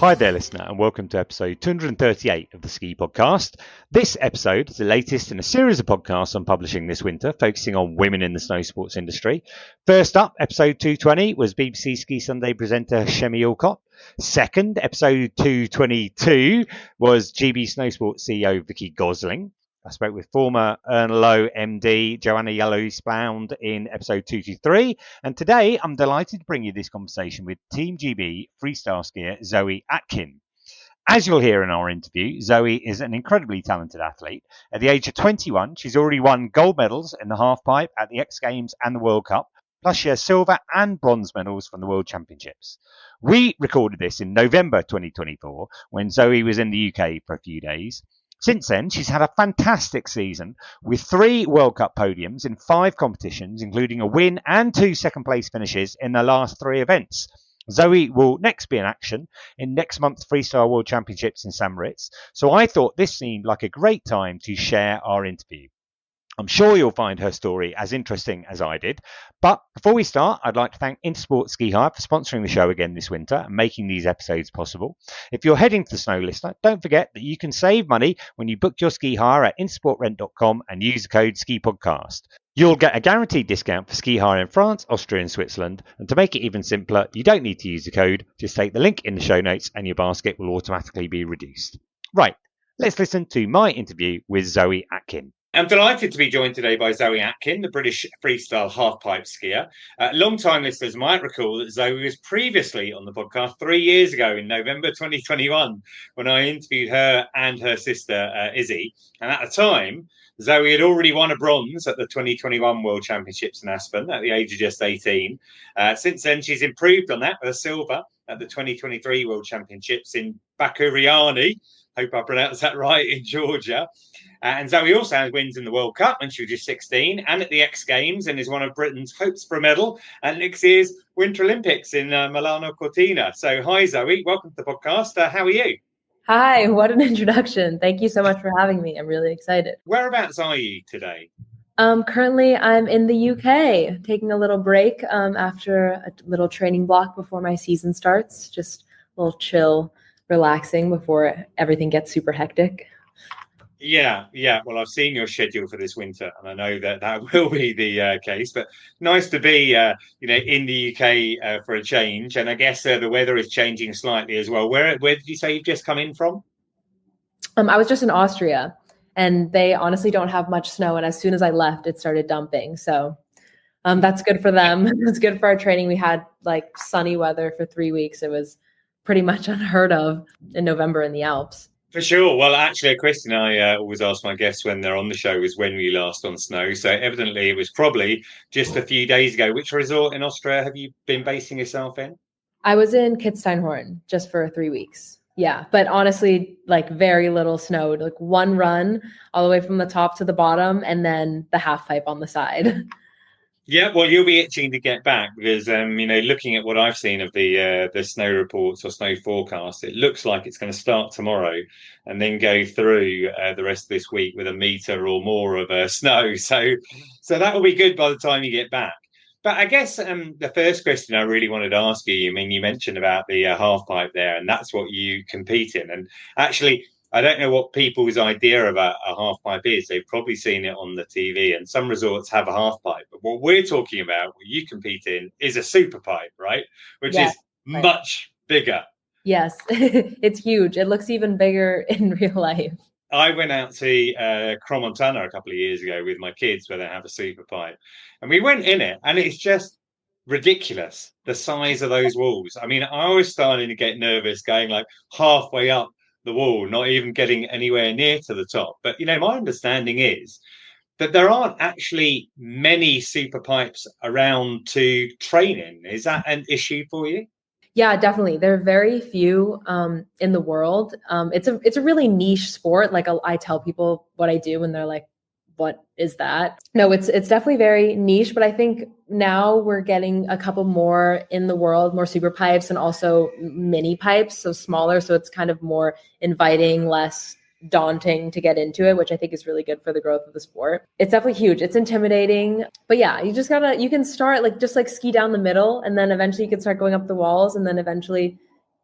Hi there, listener, and welcome to episode 238 of the Ski Podcast. This episode is the latest in a series of podcasts I'm publishing this winter, focusing on women in the snow sports industry. First up, episode 220 was BBC Ski Sunday presenter Shemi Alcott. Second, episode 222 was GB Snowsport CEO Vicky Gosling. I spoke with former Ernlow MD Joanna Yellow-Splound in episode 223, and today I'm delighted to bring you this conversation with Team GB freestyle skier Zoe Atkin. As you'll hear in our interview, Zoe is an incredibly talented athlete. At the age of 21, she's already won gold medals in the halfpipe at the X Games and the World Cup, plus she has silver and bronze medals from the World Championships. We recorded this in November 2024 when Zoe was in the UK for a few days. Since then, she's had a fantastic season with 3 World Cup podiums in 5 competitions, including a win and 2 second-place finishes in the last 3 events. Zoe will next be in action in next month's Freestyle World Championships in St Moritz, so I thought this seemed like a great time to share our interview. I'm sure you'll find her story as interesting as I did. But before we start, I'd like to thank Intersport Ski Hire for sponsoring the show again this winter and making these episodes possible. If you're heading to the snow, listener, don't forget that you can save money when you book your ski hire at intersportrent.com and use the code SKIPODCAST. You'll get a guaranteed discount for ski hire in France, Austria and Switzerland. And to make it even simpler, you don't need to use the code. Just take the link in the show notes and your basket will automatically be reduced. Right, let's listen to my interview with Zoe Atkin. I'm delighted to be joined today by Zoe Atkin, the British freestyle halfpipe skier. Long-time listeners might recall that Zoe was previously on the podcast 3 years ago in November 2021 when I interviewed her and her sister, Izzy. And at the time, Zoe had already won a bronze at the 2021 World Championships in Aspen at the age of just 18. Since then, she's improved on that with a silver at the 2023 World Championships in Bakuriani. Hope I pronounced that right, in Georgia. And Zoe also has wins in the World Cup when she was just 16 and at the X Games, and is one of Britain's hopes for a medal at next year's Winter Olympics in Milano Cortina. So hi, Zoe. Welcome to the podcast. How are you? Hi, what an introduction. Thank you so much for having me. I'm really excited. Whereabouts are you today? Currently, I'm in the UK, taking a little break after a little training block before my season starts. Just a little chill, relaxing before everything gets super hectic. Yeah. Well, I've seen your schedule for this winter, and I know that will be the case. But nice to be, in the UK for a change. And I guess the weather is changing slightly as well. Where did you say you've just come in from? I was just in Austria, and they honestly don't have much snow. And as soon as I left, it started dumping. So that's good for them. It's good for our training. We had like sunny weather for 3 weeks. It was pretty much unheard of in November in the Alps. For sure. Well, actually, a question I always ask my guests when they're on the show is when were you last on snow? So evidently it was probably just a few days ago. Which resort in Austria have you been basing yourself in? I was in Kitzsteinhorn just for 3 weeks. Yeah, but honestly, like very little snow, like one run all the way from the top to the bottom and then the half pipe on the side. Yeah, well, you'll be itching to get back because, looking at what I've seen of the snow reports or snow forecast, it looks like it's going to start tomorrow and then go through the rest of this week with a metre or more of snow. So that will be good by the time you get back. But I guess the first question I really wanted to ask you, you mentioned about the half pipe there, and that's what you compete in. And actually, I don't know what people's idea about a half pipe is. They've probably seen it on the TV, and some resorts have a half pipe. But what we're talking about, what you compete in, is a super pipe, right? Which is much bigger. Yes, it's huge. It looks even bigger in real life. I went out to Cromontana a couple of years ago with my kids where they have a super pipe. And we went in it, and it's just ridiculous, the size of those walls. I was starting to get nervous going like halfway up the wall, not even getting anywhere near to the top. But my understanding is that there aren't actually many super pipes around to train in. Is that an issue for you? Yeah, definitely. There are very few in the world. It's a really niche sport. Like I tell people what I do and they're like, what is that? No, it's definitely very niche, but I think now we're getting a couple more in the world, more super pipes and also mini pipes, so smaller. So it's kind of more inviting, less daunting to get into it, which I think is really good for the growth of the sport. It's definitely huge. It's intimidating, but yeah, you can start just ski down the middle, and then eventually you can start going up the walls, and then eventually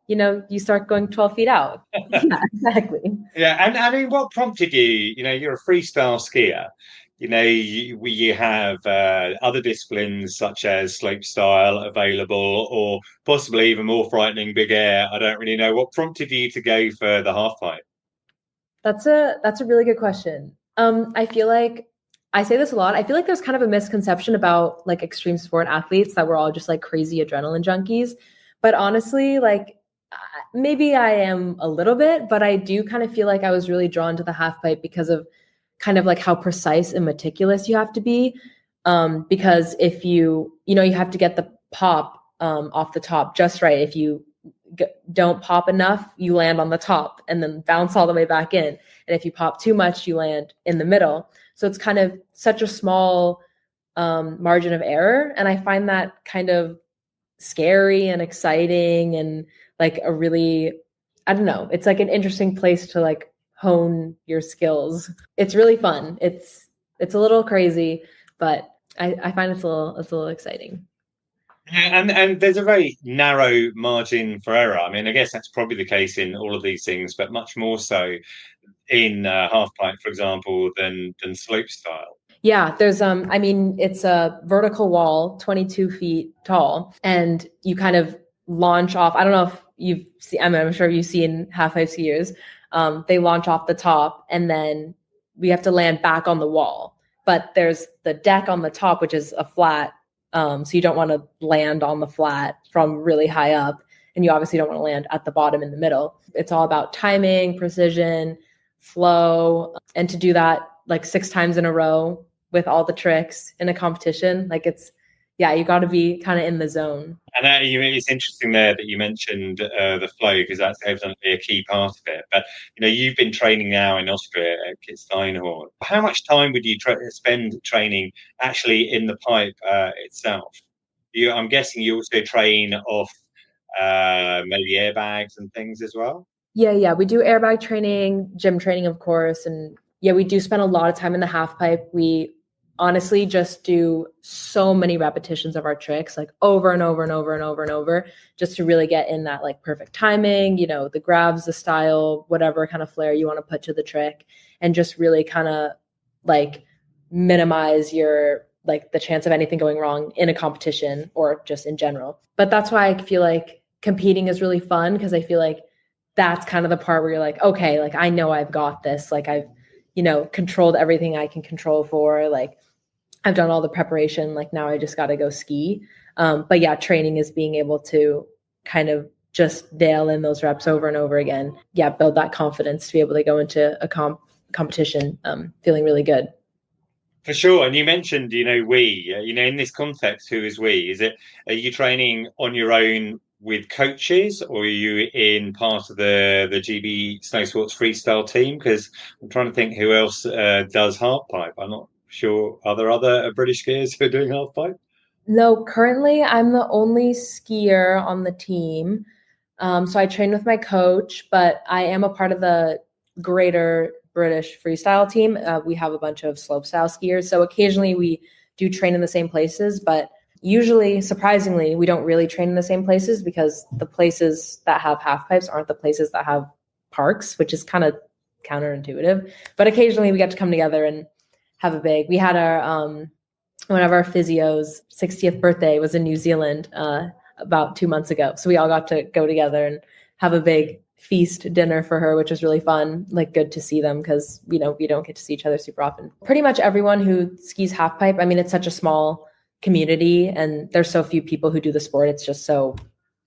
you start going 12 feet out. Yeah, exactly. Yeah, and I mean, what prompted you? You're a freestyle skier. You have other disciplines such as slopestyle available, or possibly even more frightening, big air. I don't really know. What prompted you to go for the half pipe? That's a really good question. I feel like I say this a lot. I feel like there's kind of a misconception about like extreme sport athletes that we're all just like crazy adrenaline junkies. But honestly, like maybe I am a little bit, but I do kind of feel like I was really drawn to the half pipe because of kind of like how precise and meticulous you have to be. Because if you have to get the pop off the top just right. If you don't pop enough, you land on the top and then bounce all the way back in. And if you pop too much, you land in the middle. So it's kind of such a small margin of error. And I find that kind of scary and exciting and like a really, I don't know, it's like an interesting place to like hone your skills. It's really fun. It's a little crazy, but I find it's a little exciting. Yeah, and there's a very narrow margin for error. I mean, I guess that's probably the case in all of these things, but much more so in half pipe, for example, than slope style. Yeah, there's I mean, it's a vertical wall, 22 feet tall, and you kind of launch off. I don't know if you've seen, I'm sure you've seen half pipe skiers. They launch off the top, and then we have to land back on the wall. But there's the deck on the top, which is a flat. So you don't want to land on the flat from really high up, and you obviously don't want to land at the bottom in the middle. It's all about timing, precision, flow, and to do that like 6 times in a row with all the tricks in a competition, like you got to be kind of in the zone. And it's interesting there that you mentioned the flow, because that's evidently a key part of it. But you've been training now in Austria at Kitzsteinhorn. How much time would you spend training actually in the pipe itself? I'm guessing you also train off maybe airbags and things as well. Yeah, we do airbag training, gym training, of course, and yeah, we do spend a lot of time in the half pipe. We honestly just do so many repetitions of our tricks, like over and over and over and over and over, just to really get in that like perfect timing, the grabs, the style, whatever kind of flair you want to put to the trick, and just really kind of like minimize your like the chance of anything going wrong in a competition or just in general. But that's why I feel like competing is really fun, because I feel like that's kind of the part where you're like, okay, like I know I've got this, like I've controlled everything I can control for, like I've done all the preparation, like now I just got to go ski. But yeah, training is being able to kind of just nail in those reps over and over again. Yeah, build that confidence to be able to go into a competition feeling really good. For sure. And you mentioned, in this context, who is we? Are you training on your own with coaches, or are you in part of the GB Snowsports freestyle team? Because I'm trying to think who else does half pipe. I'm not sure. Are there other British skiers who are doing half pipe? No, currently I'm the only skier on the team. So I train with my coach, but I am a part of the greater British freestyle team. We have a bunch of slopestyle skiers. So occasionally we do train in the same places, but usually, surprisingly, we don't really train in the same places, because the places that have half pipes aren't the places that have parks, which is kind of counterintuitive. But occasionally we get to come together and have a big, we had one of our physios' 60th birthday was in New Zealand about 2 months ago. So we all got to go together and have a big feast dinner for her, which was really fun. Like good to see them, because, we don't get to see each other super often. Pretty much everyone who skis half pipe, I mean, it's such a small community and there's so few people who do the sport. It's just so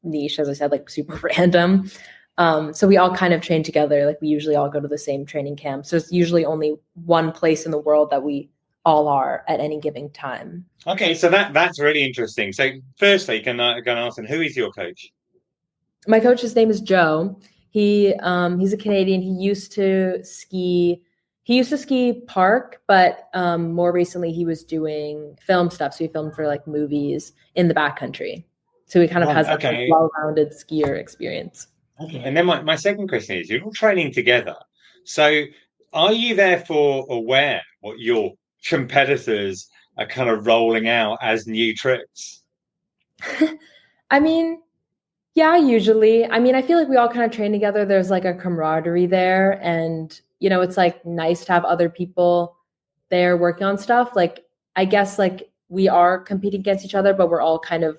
niche, as I said, like super random. So we all kind of train together. Like we usually all go to the same training camps. So there's usually only one place in the world that we all are at any given time. Okay, so that's really interesting. So firstly, can I ask, who is your coach? My coach, his name is Joe. He's a Canadian. He used to ski park, but more recently he was doing film stuff. So he filmed for like movies in the backcountry. So he kind of has like a well-rounded skier experience. Okay. And then my second question is, you're all training together. So are you therefore aware what your competitors are kind of rolling out as new tricks? I mean, Yeah, usually. I mean, I feel like we all kind of train together. There's like a camaraderie there. And, it's like nice to have other people there working on stuff. Like, I guess like we are competing against each other, but we're all kind of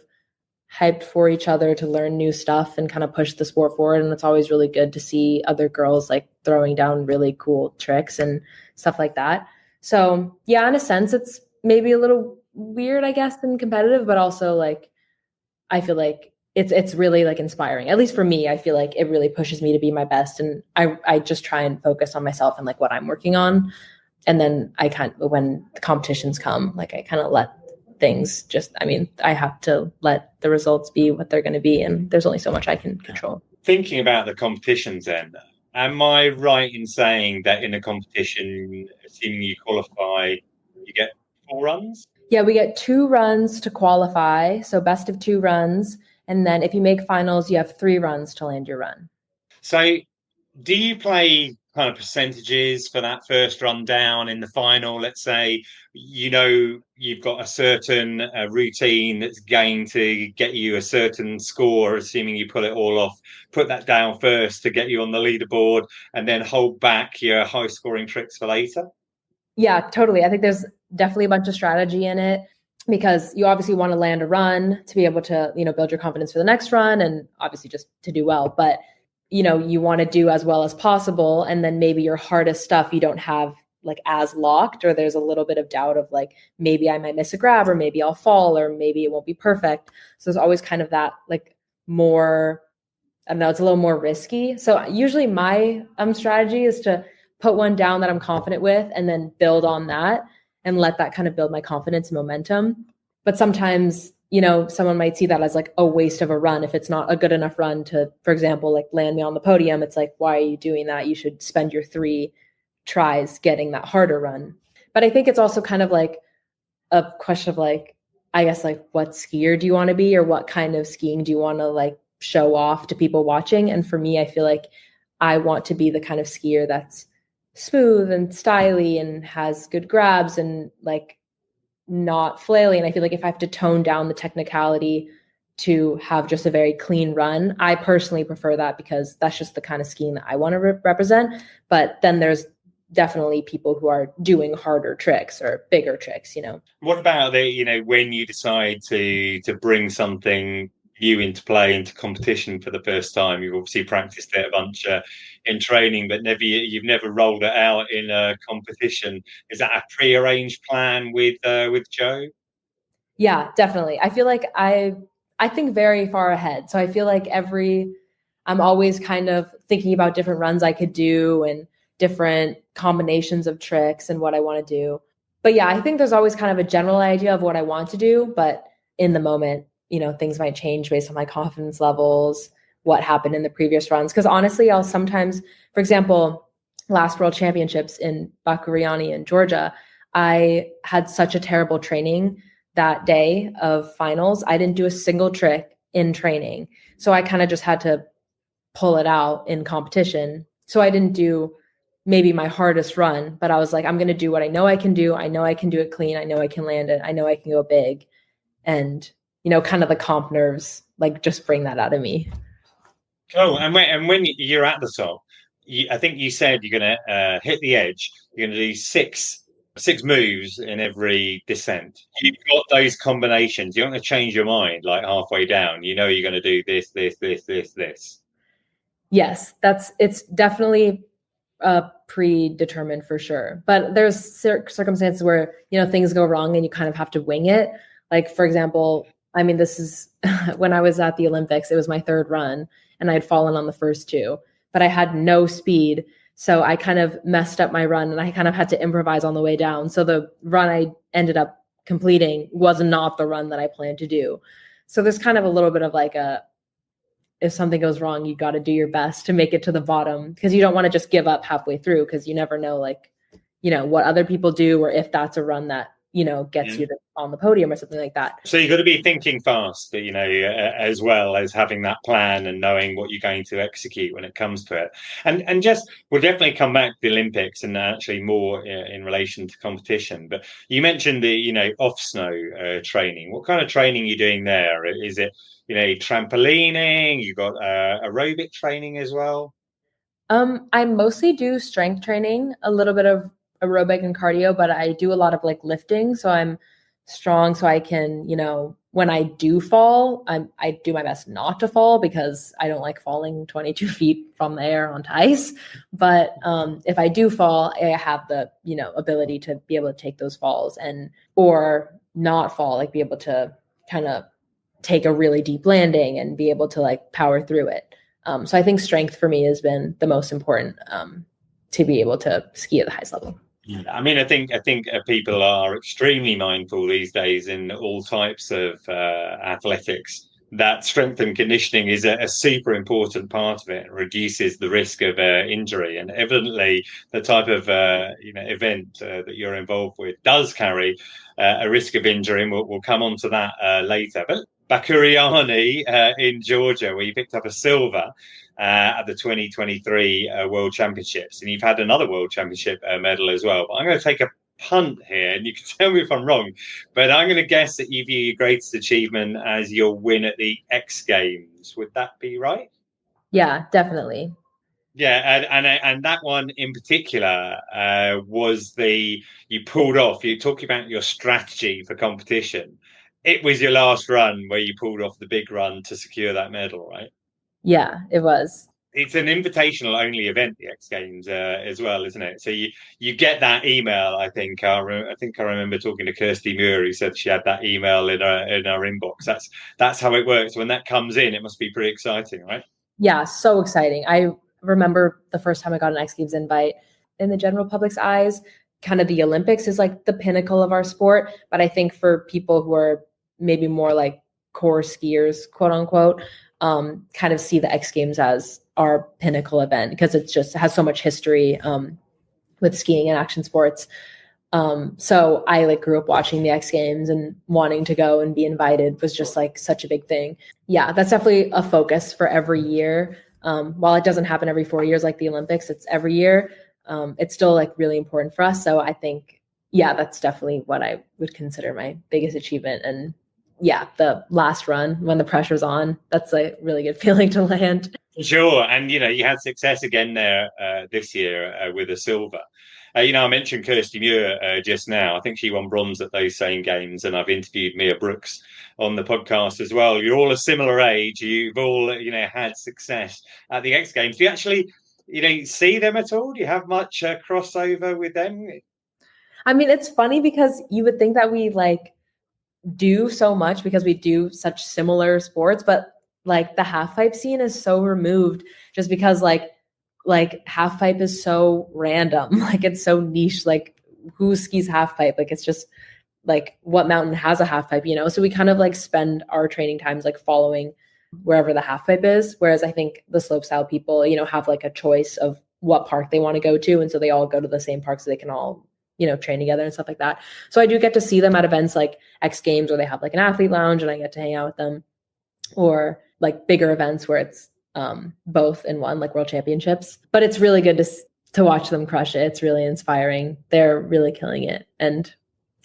hyped for each other to learn new stuff and kind of push the sport forward. And it's always really good to see other girls like throwing down really cool tricks and stuff like that. So yeah, in a sense, it's maybe a little weird, I guess, and competitive, but also like, I feel like it's really like inspiring. At least for me, I feel like it really pushes me to be my best. And I just try and focus on myself and like what I'm working on. And then when the competitions come, like I kind of let things I have to let the results be what they're going to be. And there's only so much I can control. Thinking about the competitions then, am I right in saying that in a competition, assuming you qualify, you get 4 runs? Yeah, we get 2 runs to qualify. So best of 2 runs. And then if you make finals, you have 3 runs to land your run. So do you play kind of percentages for that first run down in the final? Let's say, you've got a certain routine that's going to get you a certain score, assuming you pull it all off, put that down first to get you on the leaderboard and then hold back your high scoring tricks for later? Yeah, totally. I think there's definitely a bunch of strategy in it because you obviously want to land a run to be able to, build your confidence for the next run and obviously just to do well. But, you want to do as well as possible. And then maybe your hardest stuff you don't have like as locked, or there's a little bit of doubt of like, maybe I might miss a grab or maybe I'll fall or maybe it won't be perfect. So there's always kind of that like more, I don't know, it's a little more risky. So usually my strategy is to put one down that I'm confident with and then build on that and let that kind of build my confidence and momentum. But sometimes, someone might see that as like a waste of a run. If it's not a good enough run to, for example, like land me on the podium, it's like, why are you doing that? You should spend your 3 tries getting that harder run. But I think it's also kind of like a question of like, I guess like what skier do you want to be or what kind of skiing do you want to like show off to people watching? And for me, I feel like I want to be the kind of skier that's smooth and styly and has good grabs and like not flaily. And I feel like if I have to tone down the technicality to have just a very clean run, I personally prefer that because that's just the kind of skiing that I want to represent. But then there's definitely people who are doing harder tricks or bigger tricks, What about when you decide to bring something new into play, into competition for the first time? You've obviously practiced it a bunch in training, but you've never rolled it out in a competition. Is that a pre-arranged plan with Joe? Yeah, definitely. I feel like I think very far ahead. So I feel like I'm always kind of thinking about different runs I could do and different combinations of tricks and what I want to do. But yeah, I think there's always kind of a general idea of what I want to do, but in the moment, things might change based on my confidence levels, what happened in the previous runs. Because honestly, I'll sometimes, for example, last World Championships in Bakuriani in Georgia, I had such a terrible training that day of finals. I didn't do a single trick in training. So I kind of just had to pull it out in competition. So I didn't do maybe my hardest run, but I was like, I'm going to do what I know I can do. I know I can do it clean. I know I can land it. I know I can go big. And, kind of the comp nerves, like just bring that out of me. Oh, and when you're at the top, I think you said you're going to hit the edge. You're going to do six moves in every descent. You've got those combinations. You're not going to change your mind like halfway down. You're going to do this, this, this, this, this. Yes, it's definitely predetermined for sure. But there's circumstances where, things go wrong and you kind of have to wing it. Like, for example, this is when I was at the Olympics, it was my 3rd run and I had fallen on the first 2, but I had no speed. So I kind of messed up my run and I kind of had to improvise on the way down. So the run I ended up completing was not the run that I planned to do. So there's kind of a little bit of like if something goes wrong, you got to do your best to make it to the bottom because you don't want to just give up halfway through because you never know what other people do or if that's a run that gets you on the podium or something like that. So you've got to be thinking fast, as well as having that plan and knowing what you're going to execute when it comes to it. And just, we'll definitely come back to the Olympics and actually more in relation to competition. But you mentioned the, off snow training. What kind of training are you doing there? Is it, trampolining? You got aerobic training as well? I mostly do strength training, a little bit of aerobic and cardio, but I do a lot of like lifting. So I'm strong so I can, when I do fall, I do my best not to fall because I don't like falling 22 feet from the air onto ice. But if I do fall, I have the, ability to be able to take those falls or not fall, like be able to kind of take a really deep landing and be able to like power through it. So I think strength for me has been the most important to be able to ski at the highest level. I mean, I think people are extremely mindful these days in all types of athletics that strength and conditioning is a super important part of it. It reduces the risk of injury, and evidently the type of event that you're involved with does carry a risk of injury, and we'll come on to that later. But Bakuriani in Georgia, where you picked up a silver at the 2023 World Championships, and you've had another World Championship medal as well. But I'm going to take a punt here, and you can tell me if I'm wrong, but I'm going to guess that you view your greatest achievement as your win at the X Games. Would that be right? Yeah, definitely. Yeah, and that one in particular was you pulled off. You're talking about your strategy for competition. It was your last run where you pulled off the big run to secure that medal, right? Yeah, it was. It's an invitational only event, the X Games, as well, isn't it? So you get that email. I think I remember talking to Kirsty Muir, who said she had that email in our inbox. That's how it works. When that comes in, it must be pretty exciting, right? Yeah, so exciting. I remember the first time I got an X Games invite. In the general public's eyes, kind of the Olympics is like the pinnacle of our sport. But I think for people who are maybe more like core skiers, quote unquote, kind of see the X Games as our pinnacle event because it just has so much history with skiing and action sports. So I like grew up watching the X Games, and wanting to go and be invited was just like such a big thing. Yeah, that's definitely a focus for every year. While it doesn't happen every 4 years like the Olympics, it's every year. It's still like really important for us. So I think, yeah, that's definitely what I would consider my biggest achievement. And yeah, the last run when the pressure's on, that's a really good feeling to land. Sure. And, you had success again there this year with a silver. I mentioned Kirsty Muir just now. I think she won bronze at those same games, and I've interviewed Mia Brooks on the podcast as well. You're all a similar age. You've all, had success at the X Games. Do you actually, see them at all? Do you have much crossover with them? I mean, it's funny because you would think that we like do so much because we do such similar sports, but like the half pipe scene is so removed just because like half pipe is so random. Like it's so niche, like who skis half pipe? Like it's just like what mountain has a half pipe, So we kind of like spend our training times like following wherever the half pipe is. Whereas I think the slopestyle people, have like a choice of what park they want to go to. And so they all go to the same park so they can all, train together and stuff like that. So I do get to see them at events like X Games where they have like an athlete lounge and I get to hang out with them, or like bigger events where it's both in one, like World Championships. But it's really good to watch them crush it. It's really inspiring. They're really killing it. And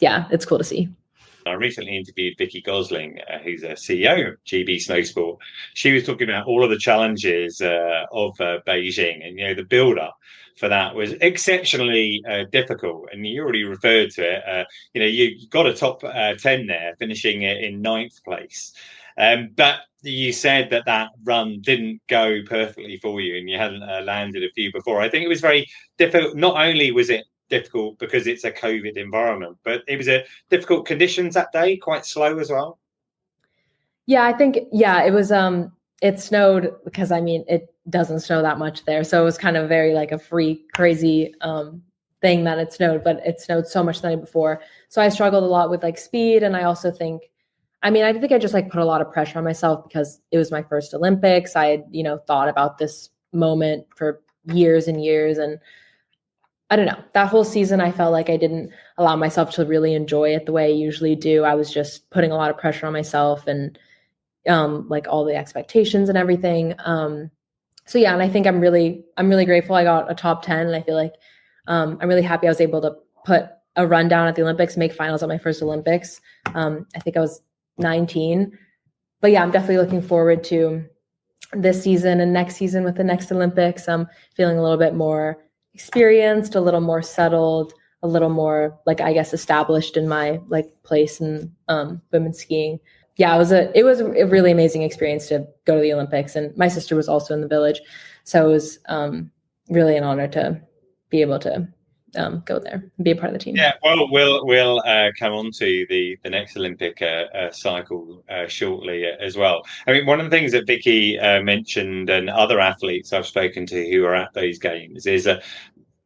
yeah, it's cool to see. I recently interviewed Vicky Gosling, who's a CEO of GB Snowsport. She was talking about all of the challenges of Beijing, and the build-up for that was exceptionally difficult. And you already referred to it. You got a top 10 there, finishing in 9th place. But you said that run didn't go perfectly for you, and you hadn't landed a few before. I think it was very difficult. Not only was it difficult because it's a COVID environment, but it was a difficult conditions that day, quite slow as well. Yeah, I think, it was, it snowed because it doesn't snow that much there. So it was kind of very like a free, crazy thing that it snowed, but it snowed so much the night before. So I struggled a lot with like speed. And I also think, I think I just like put a lot of pressure on myself because it was my first Olympics. I had, thought about this moment for years and years. And I don't know, that whole season, I felt like I didn't allow myself to really enjoy it the way I usually do. I was just putting a lot of pressure on myself and like all the expectations and everything. So yeah, and I think I'm really grateful I got a top 10, and I feel like I'm really happy I was able to put a rundown at the Olympics, make finals at my first Olympics. I think I was 19. But yeah, I'm definitely looking forward to this season and next season with the next Olympics. I'm feeling a little bit more experienced, a little more settled, a little more like, I guess, established in my like place in women's skiing. Yeah, it was a really amazing experience to go to the Olympics, and my sister was also in the village, so it was really an honor to be able to go there and be a part of the team. Yeah, well, we'll come on to the next Olympic cycle shortly as well. I mean, one of the things that Vicky mentioned, and other athletes I've spoken to who are at those games, is that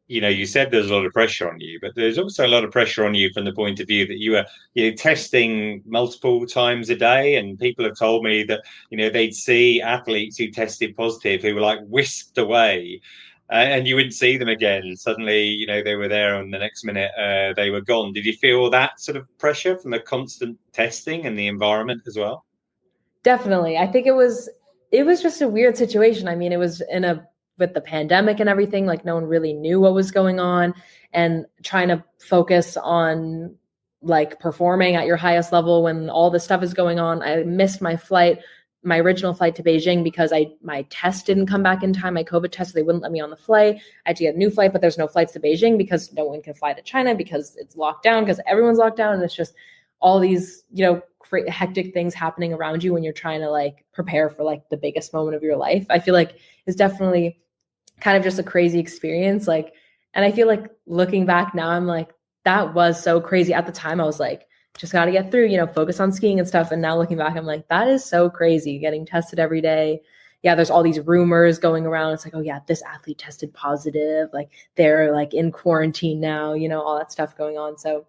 you said there's a lot of pressure on you, but there's also a lot of pressure on you from the point of view that you were testing multiple times a day, and people have told me that they'd see athletes who tested positive who were like whisked away. And you wouldn't see them again. Suddenly, they were there, and the next minute they were gone. Did you feel that sort of pressure from the constant testing and the environment as well? Definitely. I think it was just a weird situation. I mean, it was with the pandemic and everything, like no one really knew what was going on, and trying to focus on like performing at your highest level when all this stuff is going on. I missed my original flight to Beijing because my test didn't come back in time, my COVID test, so they wouldn't let me on the flight. I had to get a new flight, but there's no flights to Beijing because no one can fly to China because it's locked down, because everyone's locked down. And it's just all these, hectic things happening around you when you're trying to like prepare for like the biggest moment of your life. I feel like it's definitely kind of just a crazy experience. Like, and I feel like looking back now, I'm like, that was so crazy. At the time, I was like, just got to get through, focus on skiing and stuff. And now looking back, I'm like, that is so crazy, getting tested every day. Yeah, there's all these rumors going around. It's like, oh yeah, this athlete tested positive. Like they're like in quarantine now, all that stuff going on. So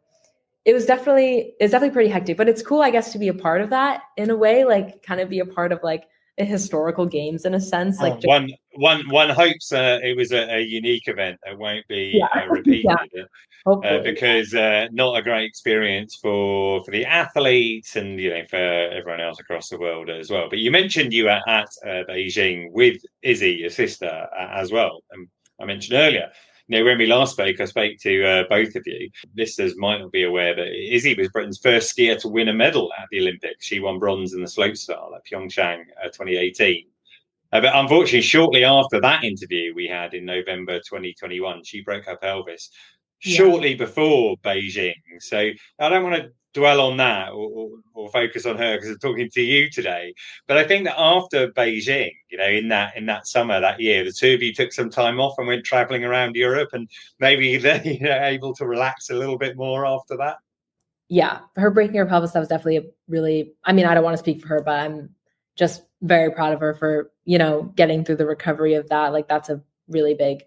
it's definitely pretty hectic, but it's cool, I guess, to be a part of that in a way, like kind of be a part of like a historical games in a sense. Like one hopes it was a unique event that won't be repeated. Yeah. Because not a great experience for the athletes and for everyone else across the world as well. But you mentioned you were at Beijing with Izzy, your sister, as well. And I mentioned earlier, when we last spoke, I spoke to both of you. Listeners might not be aware that Izzy was Britain's first skier to win a medal at the Olympics. She won bronze in the slopestyle at Pyeongchang 2018. But unfortunately, shortly after that interview we had in November 2021, she broke her pelvis shortly before Beijing. So I don't want to dwell on that or focus on her because I'm talking to you today. But I think that after Beijing, in that summer that year, the two of you took some time off and went traveling around Europe, and maybe they're able to relax a little bit more after that. Yeah, her breaking her pelvis, that was definitely a really, I mean, I don't want to speak for her, but I'm just very proud of her for, getting through the recovery of that. Like that's a really big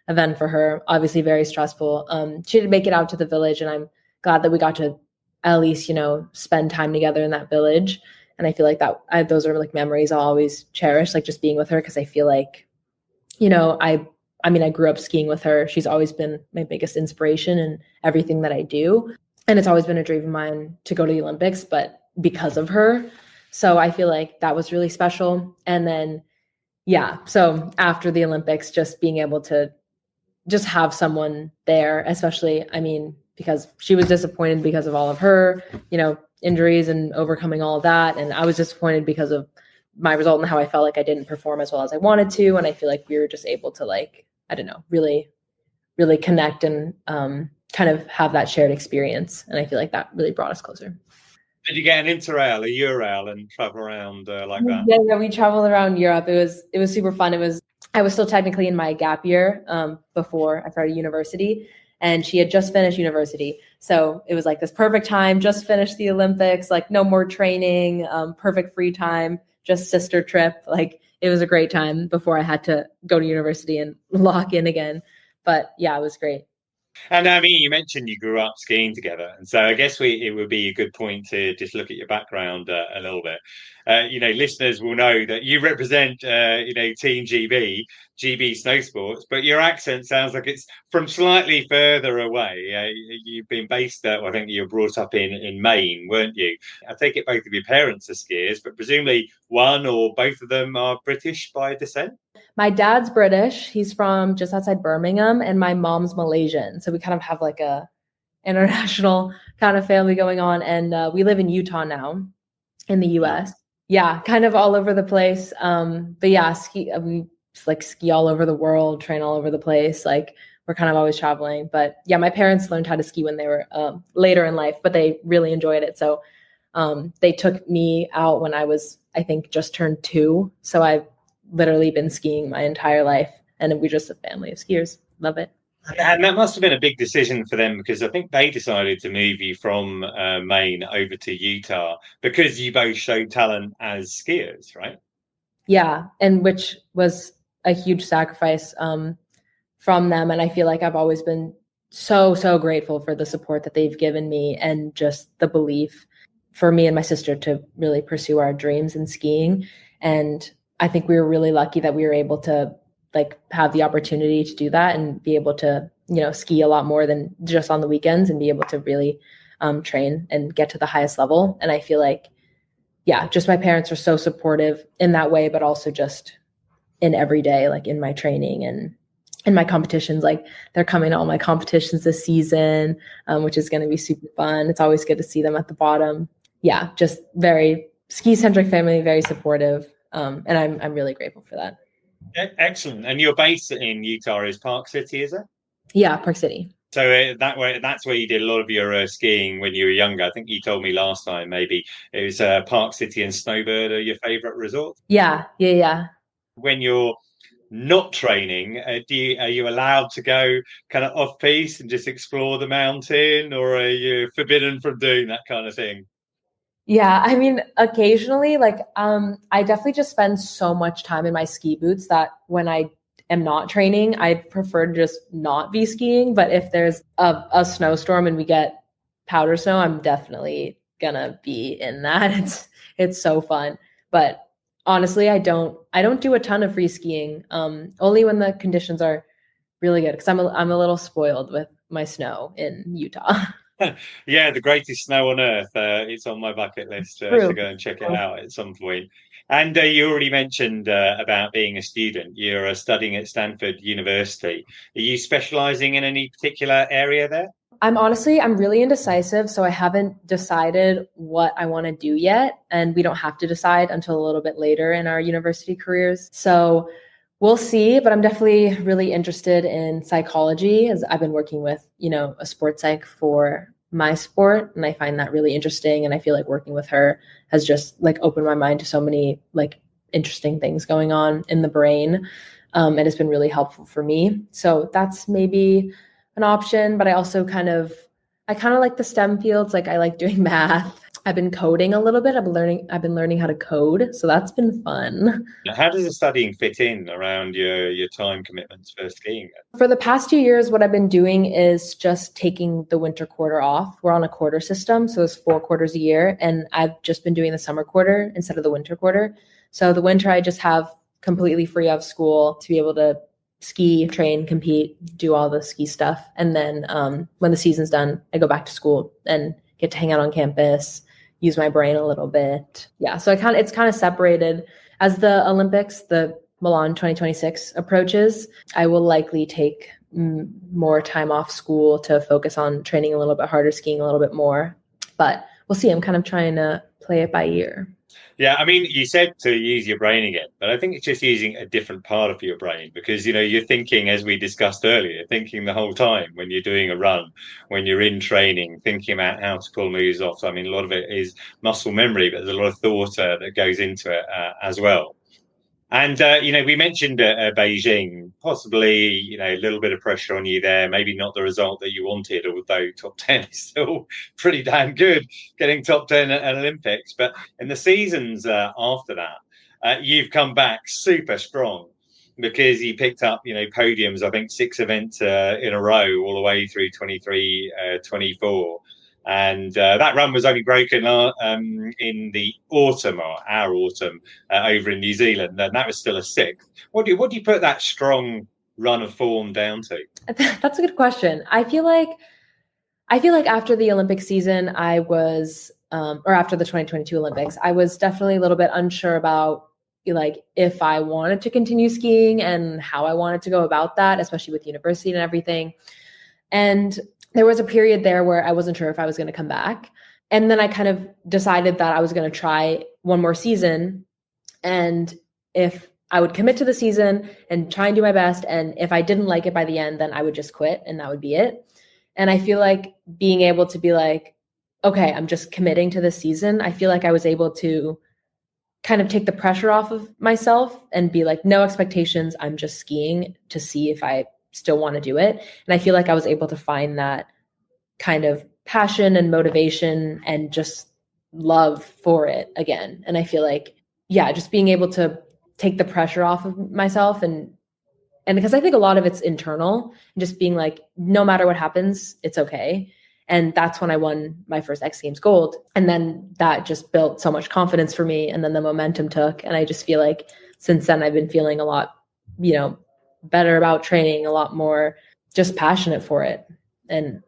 event for her, obviously very stressful. She didn't make it out to the village, and I'm glad that we got to at least, spend time together in that village. And I feel like those are like memories I'll always cherish, like just being with her. Cause I feel like, I grew up skiing with her. She's always been my biggest inspiration in everything that I do. And it's always been a dream of mine to go to the Olympics, but because of her. So I feel like that was really special. And then, yeah, so after the Olympics, just being able to just have someone there, especially, because she was disappointed because of all of her, injuries and overcoming all of that. And I was disappointed because of my result and how I felt like I didn't perform as well as I wanted to. And I feel like we were just able to really, really connect and kind of have that shared experience. And I feel like that really brought us closer. Did you get an Interrail, a Eurail, and travel around like that? Yeah, we traveled around Europe. It was super fun. I was still technically in my gap year before I started university, and she had just finished university. So it was like this perfect time, just finished the Olympics, like no more training, perfect free time, just sister trip. Like it was a great time before I had to go to university and lock in again. But yeah, it was great. And I mean, you mentioned you grew up skiing together, and so I guess it would be a good point to just look at your background a little bit. Listeners will know that you represent, Team GB Snowsports, but your accent sounds like it's from slightly further away. You've been based, I think you were brought up in Maine, weren't you? I take it both of your parents are skiers, but presumably one or both of them are British by descent. My dad's British. He's from just outside Birmingham, and my mom's Malaysian. So we kind of have like a international kind of family going on. And we live in Utah now in the US. Yeah, kind of all over the place. But yeah, we like ski all over the world, train all over the place. Like we're kind of always traveling. But yeah, my parents learned how to ski when they were later in life, but they really enjoyed it. So they took me out when I was, I think, just turned 2. So I've literally been skiing my entire life, and we're just a family of skiers. Love it. And that must have been a big decision for them, because I think they decided to move you from Maine over to Utah because you both showed talent as skiers, right? Yeah, and which was a huge sacrifice from them. And I feel like I've always been so grateful for the support that they've given me, and just the belief for me and my sister to really pursue our dreams in skiing. And I think we were really lucky that we were able to like have the opportunity to do that and be able to, ski a lot more than just on the weekends, and be able to really train and get to the highest level. And I feel like, yeah, just my parents are so supportive in that way, but also just in every day, like in my training and in my competitions. Like they're coming to all my competitions this season, which is going to be super fun. It's always good to see them at the bottom. Yeah, just very ski-centric family, very supportive. And I'm really grateful for that. Excellent. And your base in Utah is Park City, is it? Yeah, Park City. So that's where you did a lot of your skiing when you were younger. I think you told me last time maybe it was Park City and Snowbird are your favorite resorts. Yeah. When you're not training, are you allowed to go kind of off piste and just explore the mountain, or are you forbidden from doing that kind of thing? Yeah, I mean, occasionally, like, I definitely just spend so much time in my ski boots that when I am not training, I prefer to just not be skiing. But if there's a snowstorm and we get powder snow, I'm definitely gonna be in that. It's so fun. But honestly, I don't do a ton of free skiing. Only when the conditions are really good, because I'm a little spoiled with my snow in Utah. Yeah, the greatest snow on earth. It's on my bucket list to go and check it out at some point. And you already mentioned about being a student. You're studying at Stanford University. Are you specializing in any particular area there? I'm really indecisive. So I haven't decided what I want to do yet. And we don't have to decide until a little bit later in our university careers. So we'll see, but I'm definitely really interested in psychology, as I've been working with, a sports psych for my sport. And I find that really interesting. And I feel like working with her has just like opened my mind to so many like interesting things going on in the brain. And it's been really helpful for me. So that's maybe an option, but I kind of like the STEM fields. Like I like doing math. I've been coding a little bit. I've been learning how to code. So that's been fun. How does the studying fit in around your time commitments for skiing? For the past 2 years, what I've been doing is just taking the winter quarter off. We're on a quarter system, so it's 4 quarters a year. And I've just been doing the summer quarter instead of the winter quarter. So the winter, I just have completely free of school to be able to ski, train, compete, do all the ski stuff. And then when the season's done, I go back to school and get to hang out on campus, use my brain a little bit. Yeah, so it's kind of separated. As the Olympics, the Milan 2026 approaches, I will likely take more time off school to focus on training a little bit harder, skiing a little bit more. But we'll see. I'm kind of trying to play it by ear. Yeah, I mean, you said to use your brain again, but I think it's just using a different part of your brain, because, you're thinking, as we discussed earlier, thinking the whole time when you're doing a run, when you're in training, thinking about how to pull moves off. I mean, a lot of it is muscle memory, but there's a lot of thought that goes into it as well. And, we mentioned Beijing, possibly, a little bit of pressure on you there, maybe not the result that you wanted, although top 10 is still pretty damn good, getting top 10 at Olympics. But in the seasons after that, you've come back super strong. because he picked up, podiums, I think 6 events in a row all the way through 23, 24. And that run was only broken in the autumn, or our autumn, over in New Zealand, and that was still a 6th. What do you put that strong run of form down to? That's a good question. I feel like after the Olympic season, I was, or after the 2022 Olympics, I was definitely a little bit unsure about if I wanted to continue skiing and how I wanted to go about that, especially with university and everything. And there was a period there where I wasn't sure if I was going to come back. And then I kind of decided that I was going to try one more season. And if I would commit to the season and try and do my best, and if I didn't like it by the end, then I would just quit and that would be it. And I feel like being able to be like, okay, I'm just committing to this season. I feel like I was able to kind of take the pressure off of myself and be like, no expectations. I'm just skiing to see if I still want to do it. And I feel like I was able to find that kind of passion and motivation and just love for it again. And I feel like, just being able to take the pressure off of myself and because I think a lot of it's internal, and just being like, no matter what happens, it's okay. And that's when I won my first X Games gold. And then that just built so much confidence for me. And then the momentum took. And I just feel like since then I've been feeling a lot, better about training, a lot more just passionate for it. And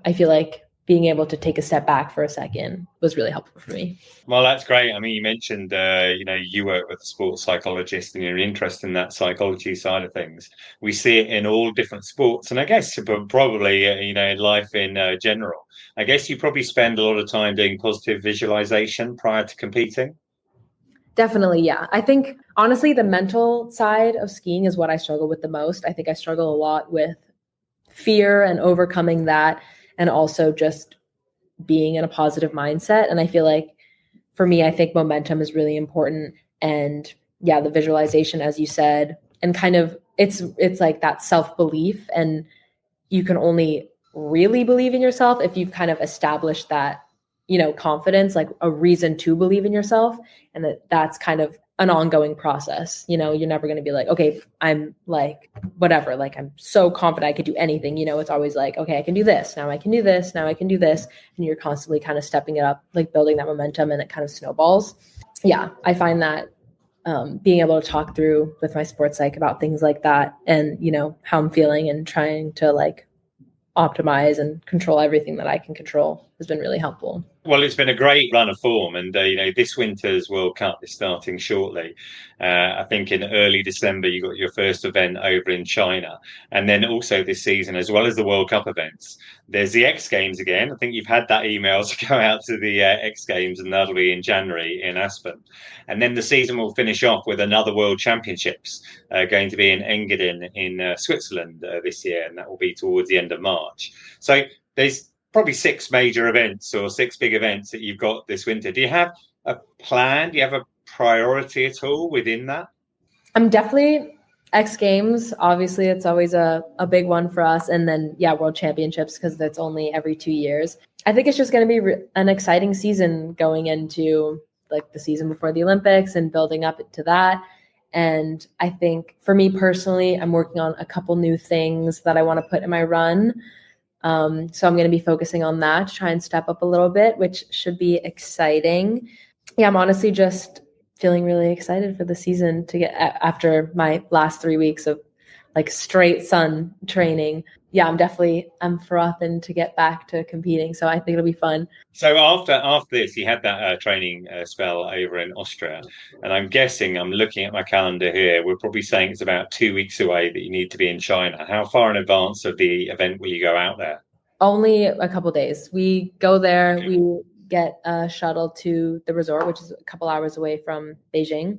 I feel like being able to take a step back for a second was really helpful for me. Well, that's great. I mean, you mentioned, you work with a sports psychologist and you're interested in that psychology side of things. We see it in all different sports, and I guess probably, in life in general. I guess you probably spend a lot of time doing positive visualization prior to competing. Definitely, yeah. I think, honestly, the mental side of skiing is what I struggle with the most. I think I struggle a lot with fear and overcoming that, and also just being in a positive mindset. And I feel like for me, I think momentum is really important. And the visualization, as you said, and kind of it's like that self-belief, and you can only really believe in yourself if you've kind of established that, confidence, like a reason to believe in yourself. And that's kind of an ongoing process. You're never going to be like, okay, I'm like, whatever, like I'm so confident I could do anything. It's always like, okay, I can do this. Now I can do this. Now I can do this. And you're constantly kind of stepping it up, like building that momentum, and it kind of snowballs. Yeah. I find that being able to talk through with my sports psych about things like that, and, how I'm feeling, and trying to like optimize and control everything that I can control has been really helpful. Well, it's been a great run of form, and this winter's World Cup is starting shortly. I think in early December you got your first event over in China, and then also this season, as well as the World Cup events, there's the X Games again. I think you've had that email to go out to the X Games, and that'll be in January in Aspen, and then the season will finish off with another World Championships going to be in Engadin in Switzerland this year, and that will be towards the end of March. So there's probably 6 major events, or 6 big events that you've got this winter. Do you have a plan? Do you have a priority at all within that? I'm definitely X Games. Obviously, it's always a big one for us. And then, World Championships, because that's only every 2 years. I think it's just going to be an exciting season going into like the season before the Olympics and building up to that. And I think for me personally, I'm working on a couple new things that I want to put in my run. So I'm going to be focusing on that to try and step up a little bit, which should be exciting. I'm honestly just feeling really excited for the season to get after my last 3 weeks of like straight sun training. I'm frothing to get back to competing. So I think it'll be fun. So after this, you had that training spell over in Austria. And I'm guessing, I'm looking at my calendar here, we're probably saying it's about 2 weeks away that you need to be in China. How far in advance of the event will you go out there? Only a couple days. We go there, we get a shuttle to the resort, which is a couple hours away from Beijing.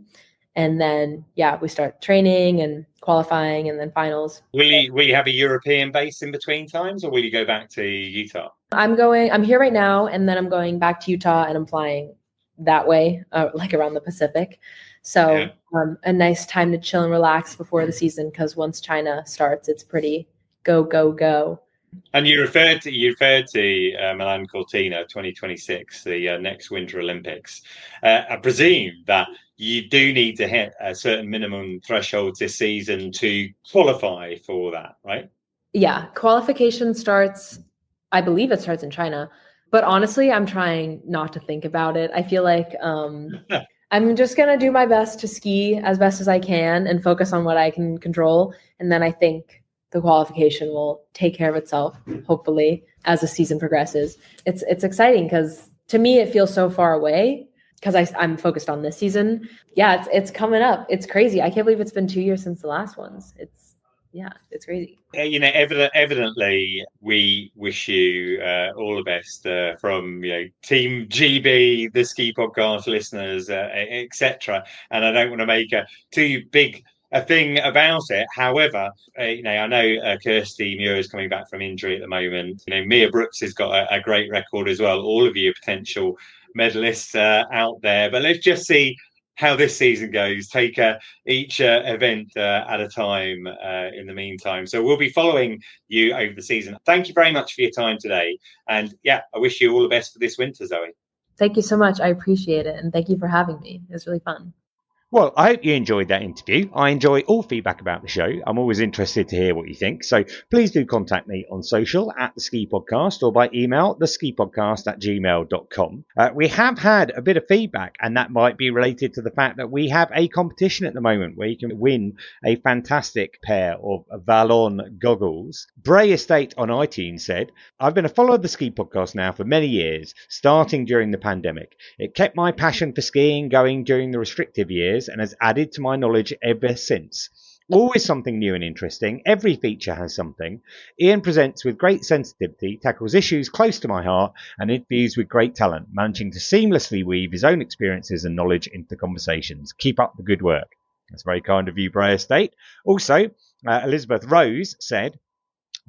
And then, we start training and qualifying, and then finals. Will you have a European base in between times, or will you go back to Utah? I'm here right now, and then I'm going back to Utah, and I'm flying that way, like around the Pacific. So a nice time to chill and relax before the season, because once China starts, it's pretty go, go, go. And you referred to Milan Cortina 2026, the next Winter Olympics. I presume that you do need to hit a certain minimum thresholds this season to qualify for that, right? Yeah, qualification starts, I believe it starts in China. But honestly, I'm trying not to think about it. I feel like I'm just going to do my best to ski as best as I can and focus on what I can control. And then I think the qualification will take care of itself, hopefully, as the season progresses. It's exciting because to me, it feels so far away because I'm focused on this season. Yeah, it's coming up. It's crazy. I can't believe it's been 2 years since the last ones. It's crazy. Evidently, we wish you all the best from Team GB, the Ski Podcast listeners, etc. And I don't want to make too big a thing about it. However, I know Kirsty Muir is coming back from injury at the moment. Mia Brooks has got a great record as well. All of you potential medalists out there, but let's just see how this season goes. Take each event at a time in the meantime. So we'll be following you over the season. Thank you very much for your time today. And I wish you all the best for this winter, Zoe. Thank you so much. I appreciate it. And thank you for having me. It was really fun. Well, I hope you enjoyed that interview. I enjoy all feedback about the show. I'm always interested to hear what you think. So please do contact me on social at The Ski Podcast or by email, theskipodcast@gmail.com. We have had a bit of feedback, and that might be related to the fact that we have a competition at the moment where you can win a fantastic pair of Vallon goggles. Bray Estate on iTunes said, I've been a follower of The Ski Podcast now for many years, starting during the pandemic. It kept my passion for skiing going during the restrictive years and has added to my knowledge ever since. Always something new and interesting. Every feature has something. Iain presents with great sensitivity, tackles issues close to my heart, and interviews with great talent, managing to seamlessly weave his own experiences and knowledge into conversations. Keep up the good work. That's very kind of you, Bray Estate. Also, Elizabeth Rose said,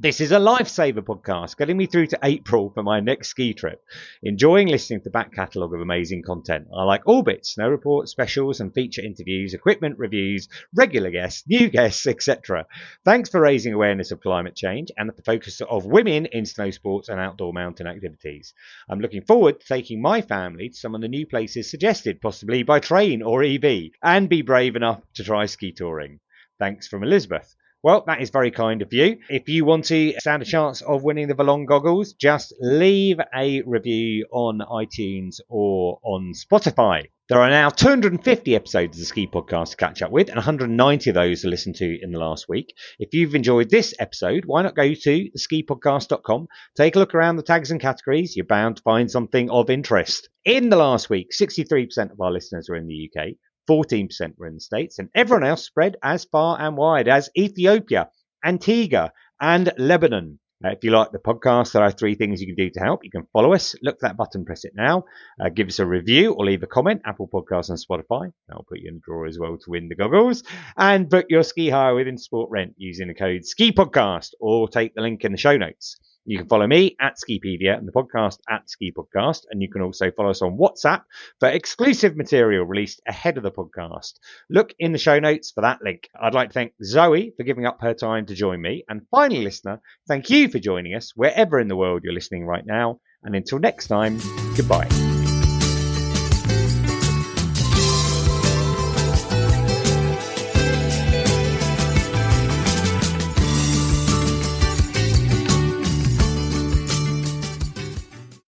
this is a lifesaver podcast, getting me through to April for my next ski trip. Enjoying listening to the back catalogue of amazing content. I like all bits, snow reports, specials and feature interviews, equipment reviews, regular guests, new guests, etc. Thanks for raising awareness of climate change and the focus of women in snow sports and outdoor mountain activities. I'm looking forward to taking my family to some of the new places suggested, possibly by train or EV, and be brave enough to try ski touring. Thanks from Elizabeth. Well, that is very kind of you. If you want to stand a chance of winning the Vallon goggles, just leave a review on iTunes or on Spotify. There are now 250 episodes of the Ski Podcast to catch up with, and 190 of those to listen to in the last week. If you've enjoyed this episode, why not go to theskipodcast.com, take a look around the tags and categories. You're bound to find something of interest. In the last week, 63% of our listeners are in the UK. 14% were in the States, and everyone else spread as far and wide as Ethiopia, Antigua, and Lebanon. If you like the podcast, there are 3 things you can do to help. You can follow us, look for that button, press it now, give us a review or leave a comment, Apple Podcasts and Spotify. That'll put you in the draw as well to win the goggles. And book your ski hire with Sport Rent using the code SKIPODCAST or take the link in the show notes. You can follow me at Skipedia and the podcast at Ski Podcast. And you can also follow us on WhatsApp for exclusive material released ahead of the podcast. Look in the show notes for that link. I'd like to thank Zoe for giving up her time to join me. And finally, listener, thank you for joining us wherever in the world you're listening right now. And until next time, goodbye.